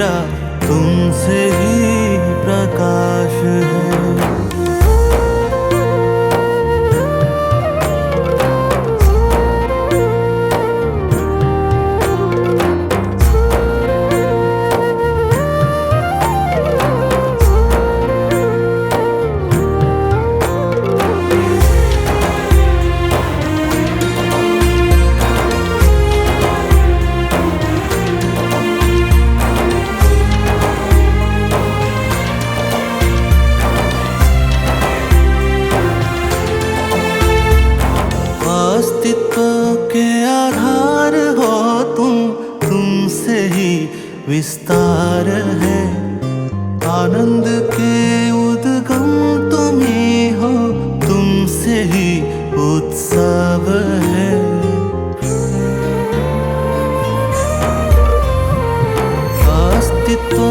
मेरा तुमसे ही प्रकाश है। अस्तित्व के आधार हो तुम, तुमसे ही विस्तार है। आनंद के उद्गम तुम ही हो, तुमसे ही उत्सव है। अस्तित्व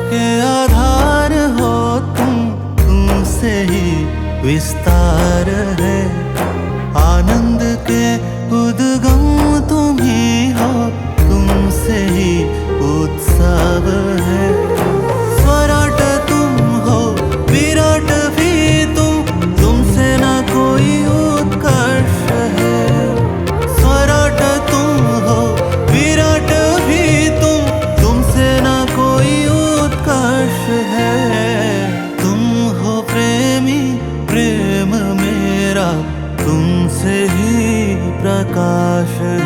के आधार हो तुम, तुमसे ही विस्तार है। आनंद के उद्गम तुम ही हो, तुमसे ही उत्सव है। स्वराट तुम हो, विराट भी तुम, तुमसे न कोई उत्कर्ष है। स्वराट तुम हो, विराट भी तुम, तुमसे न कोई उत्कर्ष है। तुम हो प्रेमी, प्रेम मेरा तुमसे ही प्रकाश है।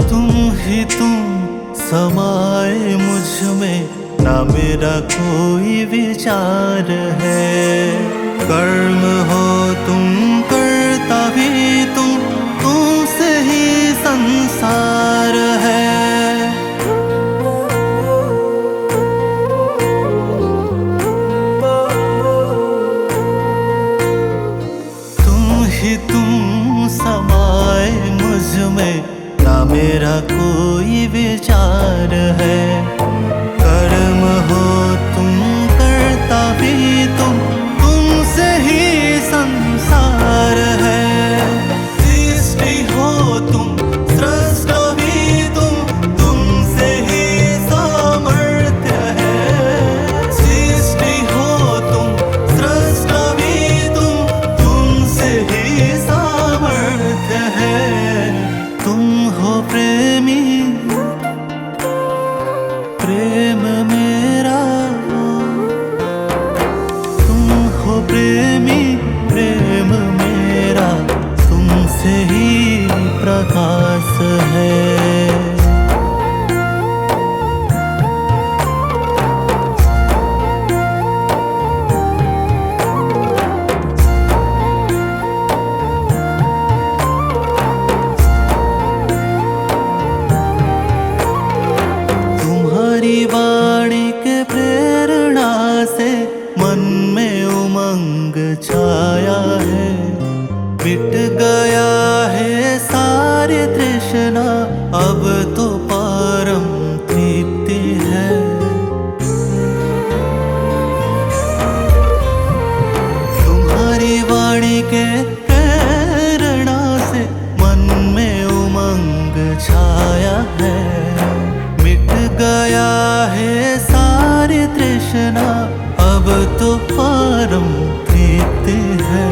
तुम ही तुम समाए मुझ में, ना मेरा कोई विचार है। कर्म हो तुम, करता भी तुम, तुमसे ही संसार है। तुम ही तुम समाए मुझ में, ना मेरा कोई विचार है। कर्म हो तुम, करता भी तुम, तुमसे ही संसार है। सृष्टि हो तुम, सृष्टा भी तुम, तुमसे ही सामर्थ्य है। सृष्टि हो तुम, सृष्टा भी तुम, तुमसे ही सामर्थ्य है। तुम हो प्रेमी, प्रेम मेरा। तुम हो प्रेमी, प्रेम मेरा तुमसे ही प्रकाश है। वाणी के प्रेरणा से मन में उमंग छाया है। मिट गया है सारी तृष्णा, अब तो परम तृप्ति है। तुम्हारी वाणी के प्रेरणा से मन में उमंग छाया है। मिट गया है सारी तृष्णा, अब तो परम प्रीति है।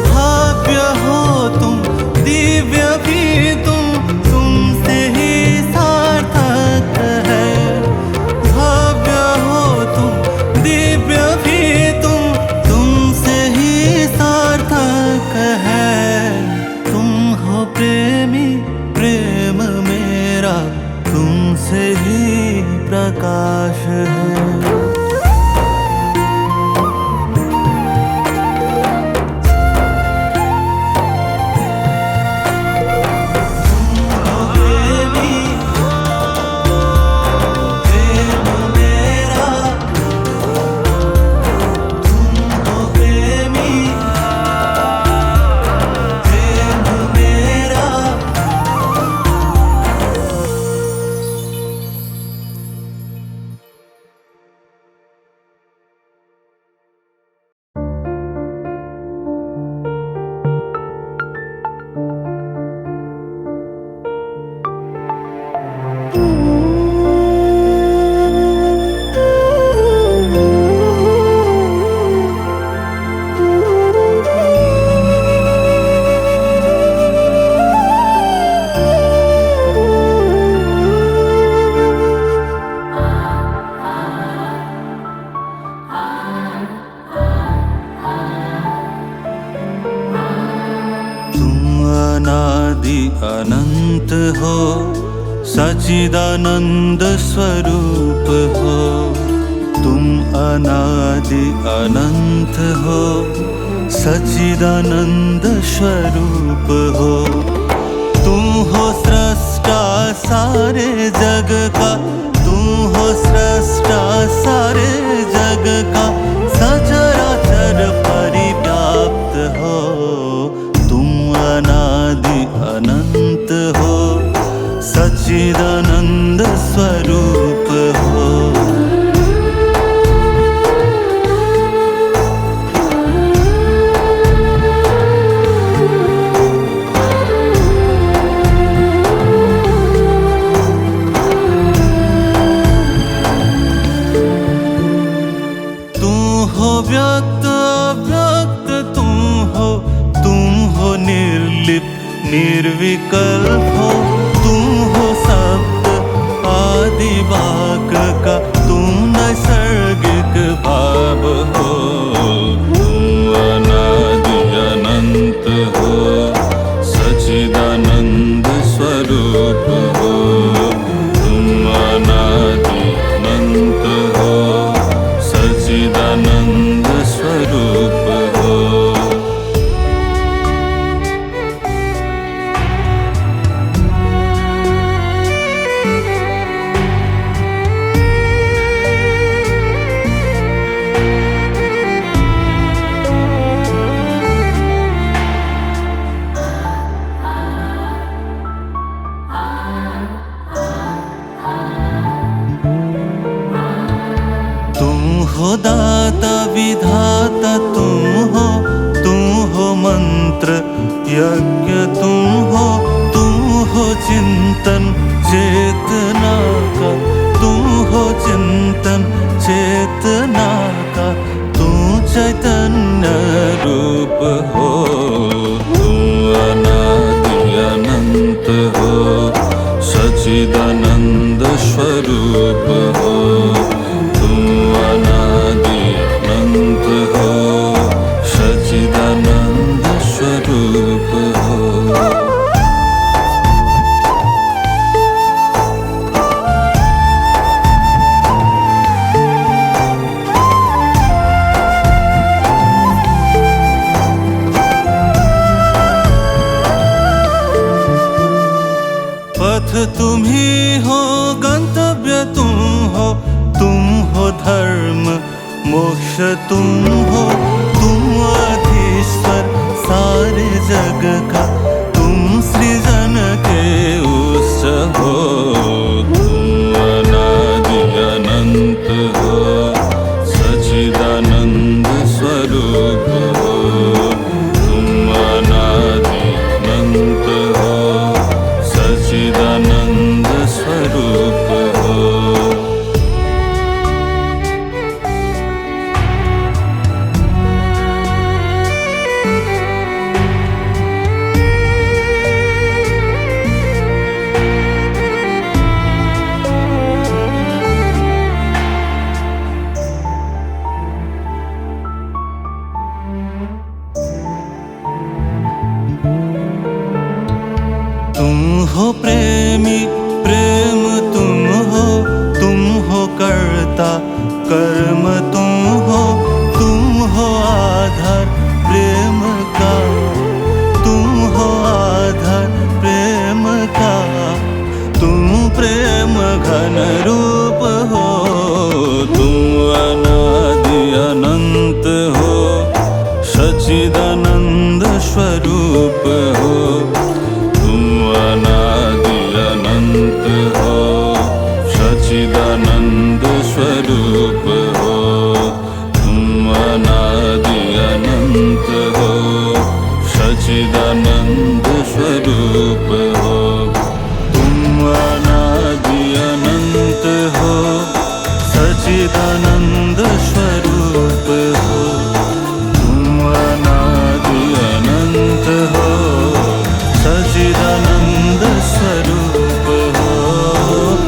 भाव्य हो तुम, दिव्य भी तुम, तुमसे ही सार्थक है। भाव्य हो तुम, दिव्य भी तुम, तुमसे ही सार्थक है। तुम हो प्रेमी, प्रेम मेरा तुमसे ही प्रकाश है। अनादि अनंत हो, सच्चिदानंद स्वरूप हो। तुम अनादि अनंत हो, सच्चिदानंद स्वरूप हो। तुम हो सृष्टा सारे जग का, तुम हो सृष्टा सारे जग का, सचराचर परिव्याप्त हो। तुम अनादि अनंत हो, सच्चिदानंद स्वरूप हो। व्यक्त अव्यक्त तुम हो निर्लिप्त निर्विकल्प हो। तुम हो सप्त आदि वाक का, तुम नैसर्गिक भाव हो। तुम अनादि अनंत हो, सच्चिदानंद स्वरूप हो। तुम अनादि अनंत हो, सच्चिदानंद स्वरूप हो। तुम हो दाता विधाता, तुम हो मंत्र यज्ञ, तुम हो चिंतन चेतना का, तुम हो चिंतन चेतना का। तुम चैतन्य रूप हो। तुम अनादि अनंत हो, सच्चिदानंद स्वरूप हो। अनादि अनंत हो, सच्चिदानंद स्वरूप हो। पथ तुम ही हो, गंतव्य तुम हो धर्म मोक्ष तुम हो। तुम अधीश्वर सारे जग का, तुम सृजन के उस हो। तुम अनादि अनंत हो, सच्चिदानंद स्वरूप हो। तुम अनादि अनंत हो, सच्चिदानंद स्वरूप हो। तुम हो प्रेमी प्रेम, तुम हो कर्ता कर्म, तुम हो आधार प्रेम का, तुम हो आधार प्रेम का। तुम प्रेम घन रूप हो। तुम अनादि अनंत हो, सच्चिदानंद स्वरूप हो। अनादि अनंत हो, सच्चिदानंद स्वरूप हो। तुम अनादि अनंत हो, सच्चिदानंद स्वरूप हो। तुम अनादि अनंत हो, सच्चिदानंद स्वरूप हो। तुम अनादि अनंत हो, सच्चिदानंद स्वरूप हो।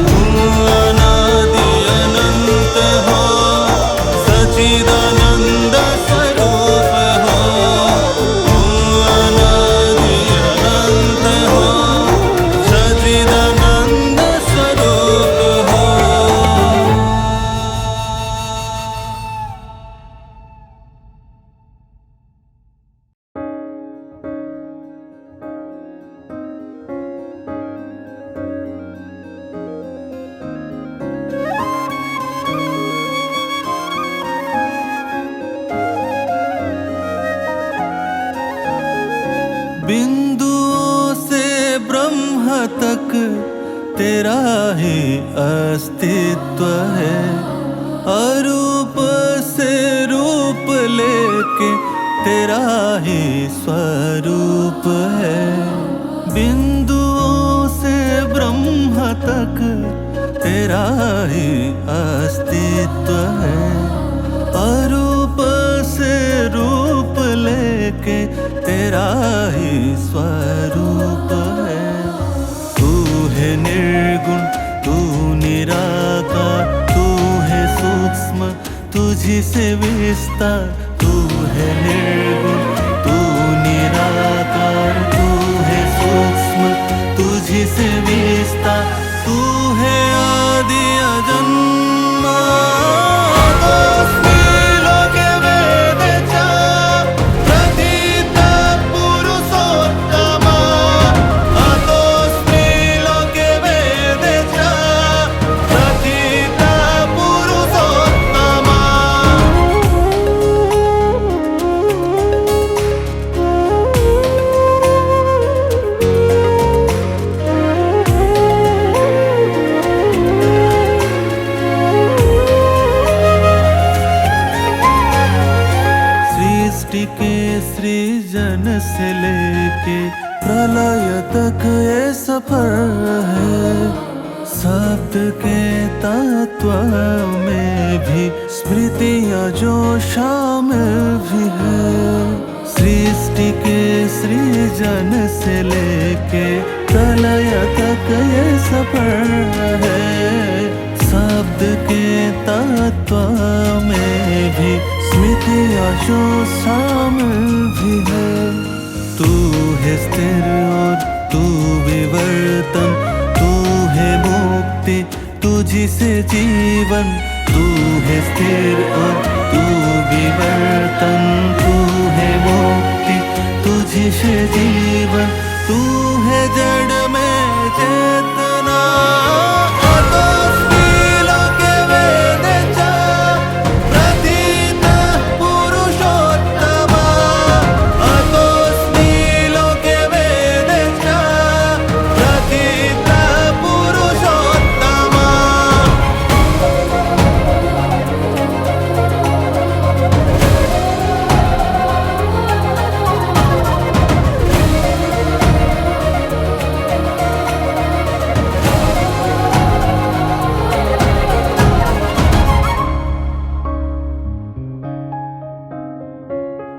तुम अनादि अनंत हो, सच्चिदानंद स्वरूप हो। तुम अनादि अनंत बिंदुओं से ब्रह्म तक तेरा ही अस्तित्व है। अरूप से रूप लेके तेरा ही स्वरूप है। बिंदुओं से ब्रह्म तक तेरा ही अस्तित्व है। अरूप से रूप लेके तेरा ही स्वरूप है। तू है निर्गुण, तू निराकार, तू है सूक्ष्म, तुझी से विस्तार। तू है निर्गुण, तू निराकार, तू है सूक्ष्म, तुझी से विस्तार। तू है आदि अजन्मा, तोस्मि लोके वेदे प्रथिता पुरुषोत्तमा। तोस्मि लोके वेदे प्रथिता पुरुषोत्तमा। सृष्टि के सृजन से लेके प्रलय तक ये सफर है। शब्द के तत्व में भी स्मृतियाँ जो शामिल भी है। सृष्टि के सृजन से लेके प्रलय तक ये सफर है। शब्द के तत्व में भी स्मृतियाँ जो शामिल भी है। तू है स्थिर और तू विवर्तन, तू है मुक्ति, तुझी से जीवन। तू है स्थिर और तू विवर्तन, तू है मुक्ति, तुझी से जीवन। तू है जड़ में चेतना, तोस्मि लोके वेदे प्रथिता पुरुषोत्तमा। तोस्मि लोके वेदे प्रथिता पुरुषोत्तमा।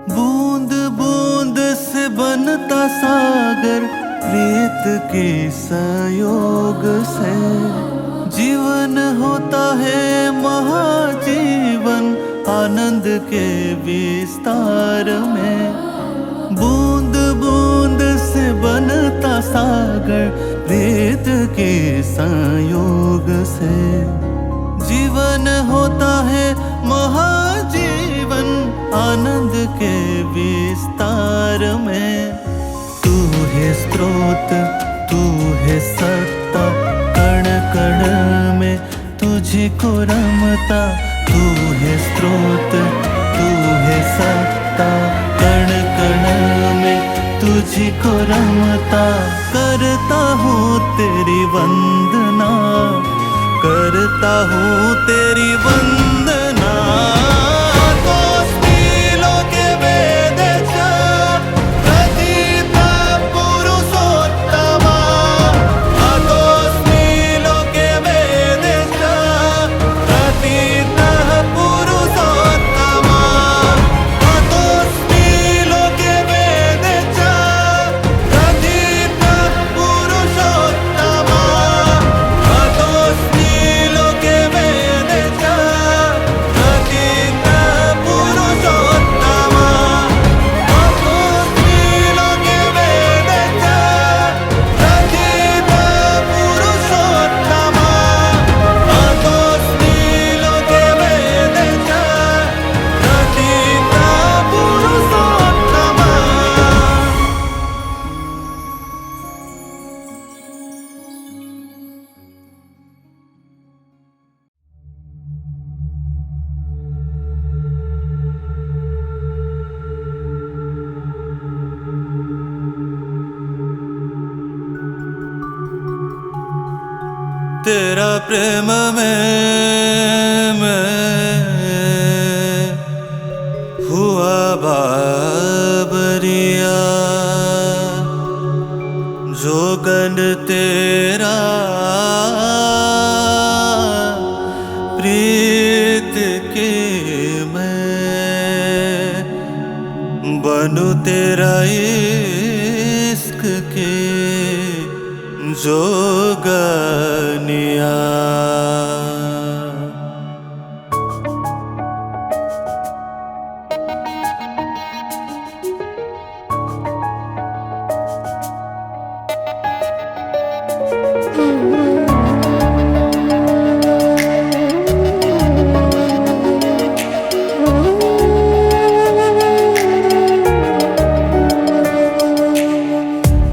बूंद बूंद से बनता सागर, रेत के संयोग से जीवन होता है महाजीवन। आनंद के विस्तार में बूंद बूंद से बनता सागर, रेत के संयोग से जीवन होता है महाजीवन। आनंद के विस्तार में तू है स्रोत, तू है सत्ता, कण कण में तुझी को रमता। तू है स्रोत, तू है सत्ता, कण कण में तुझी को रमता। करता हूँ तेरी वंदना, करता हूँ तेरी वंदना। तोस्मि लोके वेदे प्रथिता पुरुषोत्तमा। तोस्मि लोके वेदे प्रथिता पुरुषोत्तमा। तोस्मि लोके वेदे प्रथिता पुरुषोत्तमा। तोस्मि लोके वेदे प्रथिता तेरा प्रेम में मैं हुआ बाबरिया, जोगन तेरा प्रीत के मैं बनूं तेरा इश्क के जोगनिया।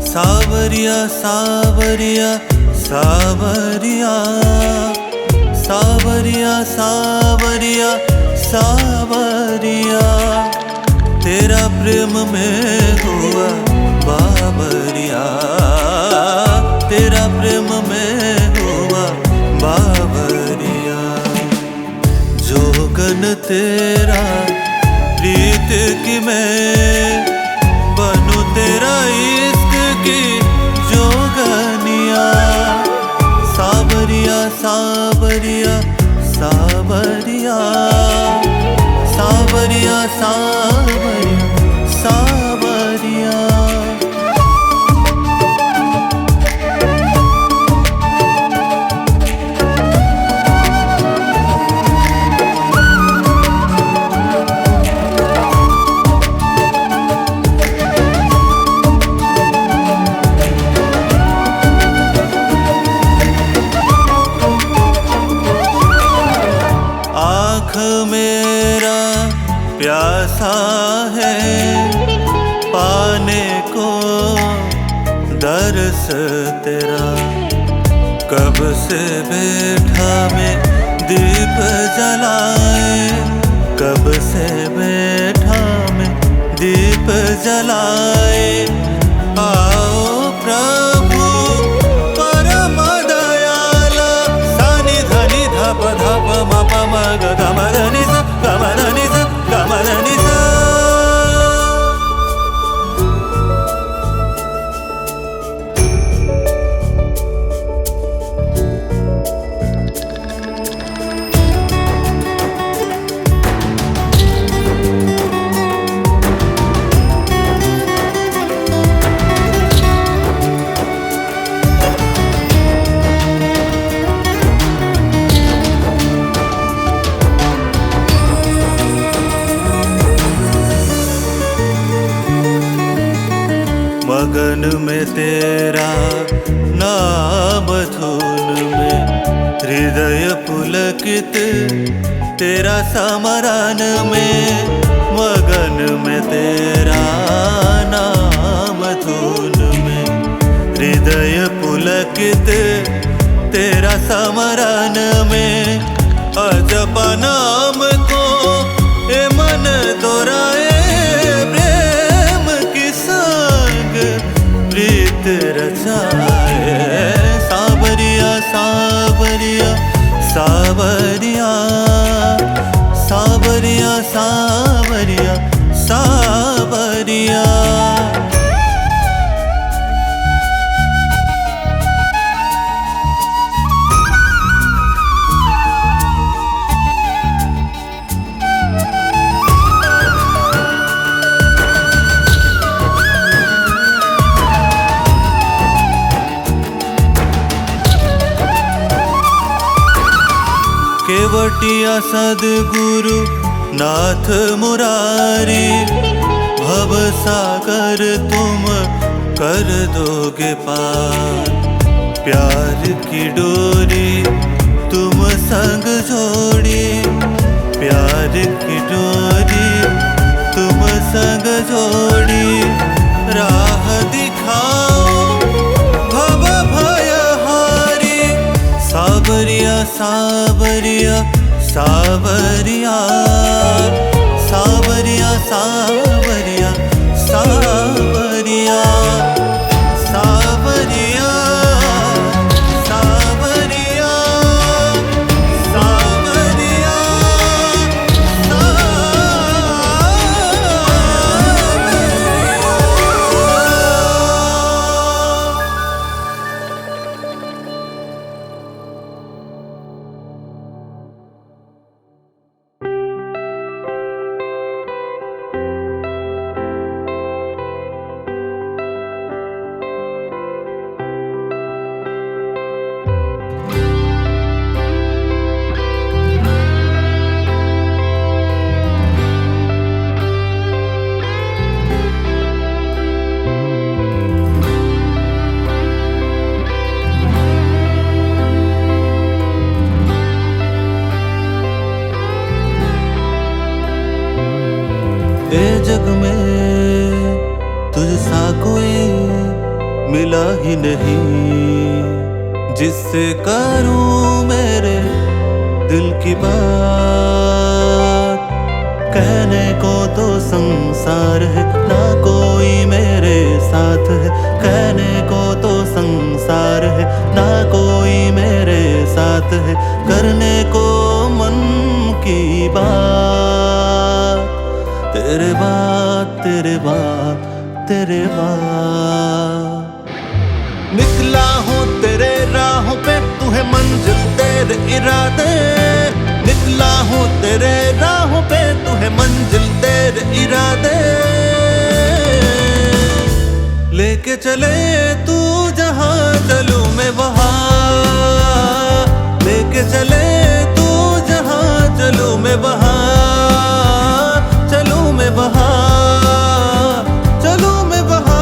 सावरिया सावरिया सावरिया सावरिया सावरिया सावरिया, तेरा प्रेम में हुआ बाबरिया, तेरा प्रेम में हुआ बाबरिया, जोगन तेरा प्रीत की मैं बनूं तेरा इश्क की जोगनिया। सावरिया सावरिया सावरिया सावरिया सावरिया सावरिया। मेरा प्यासा है पाने को दरस तेरा, कब से बैठा मैं दीप जलाए, कब से बैठा मैं दीप जलाए। आओ प्रभु परम दयाला, सानि धनि धप धप मप मग गमधनि सा गमधनि सा गमधनि सा। मगन में तेरा नाम धुन में, हृदय पुलकित तेरा समरण में, मगन में तेरा नाम धुन में, हृदय पुलकित तेरा समरण में। अजब नाम को ए मन दोहराए, प्रीत रचाए। सावरिया सावरिया सावरिया सावरिया सावरिया सावरिया। केवटिया सद्गुरु नाथ मुरारी, भव सागर तुम कर दोगे पार, प्यार की डोरी तुम संग जोड़ी, प्यार की डोरी तुम संग जोड़ी। राह दिखाओ भव भयहारी, सावरिया सावरिया सावरिया सावरिया सावरिया सावरिया सावरिया सावरिया। मिला ही नहीं, जिससे करूं मेरे दिल की बात। कहने को तो संसार है, ना कोई मेरे साथ है। कहने को तो संसार है, ना कोई मेरे साथ है। करने को मन की बात, तेरे बात तेरे बात तेरे बात। निकला हूँ तेरे राहों पे, तू है मंजिल तेरे इरादे। निकला हूँ तेरे राहों पे, तू है मंजिल तेरे इरादे। लेके चले तू जहाँ चलूं मैं वहाँ, लेके चले तू जहाँ चलूं मैं वहाँ। चलूं मैं वहाँ, चलूं मैं वहाँ।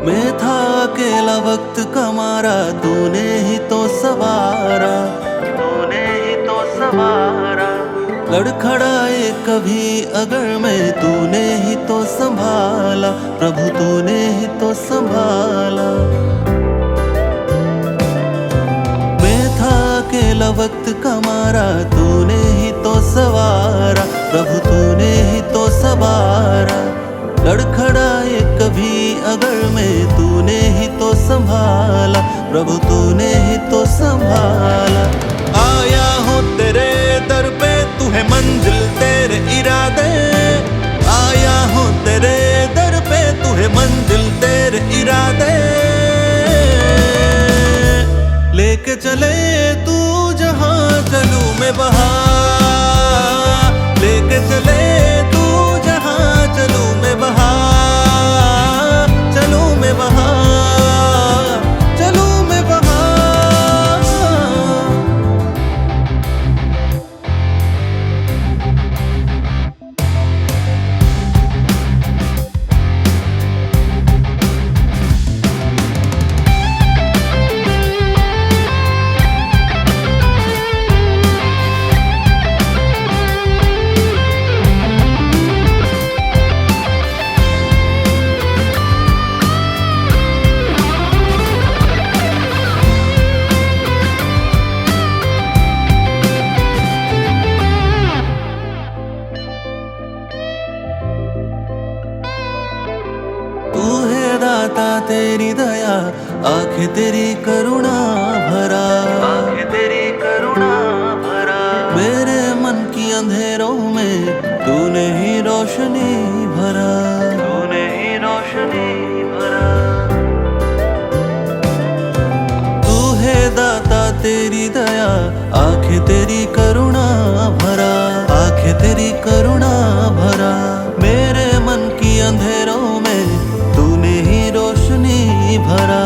मैं था अकेला वक्त का मारा, तूने ही तो सवारा, तूने ही तो सवारा। लड़खड़ाए कभी अगर मैं, तूने ही तो संभाला प्रभु, तूने ही तो संभाला। मैं था अकेला वक्त का मारा, तूने ही तो सवारा प्रभु, तूने ही तो सवारा। लड़खड़ाए कभी अगर मैं, तूने ही तो संभाला प्रभु, तूने ही तो संभाला। आया हूँ तेरे दर पे, तू है मंजिल तेरे इरादे। आया हूँ तेरे दर पे, तू है मंजिल तेरे इरादे। लेके चले तू जहाँ चलूं मैं वहाँ, लेके चले तू जहाँ चलूं मैं वहाँ। चलूं मैं वहाँ, चलूं मैं वहाँ। तू है दाता तेरी दया, आंखें तेरी करुणा भरा, आंखें तेरी करुणा भरा। मेरे मन की अंधेरों में तूने ही रोशनी भरा, तूने ही रोशनी भरा। तू है दाता तेरी दया, आंखें तेरी करुणा भरा, आंखें तेरी करुणा भरा। मेरे मन की अंधेरों में तूने ही रोशनी भरा।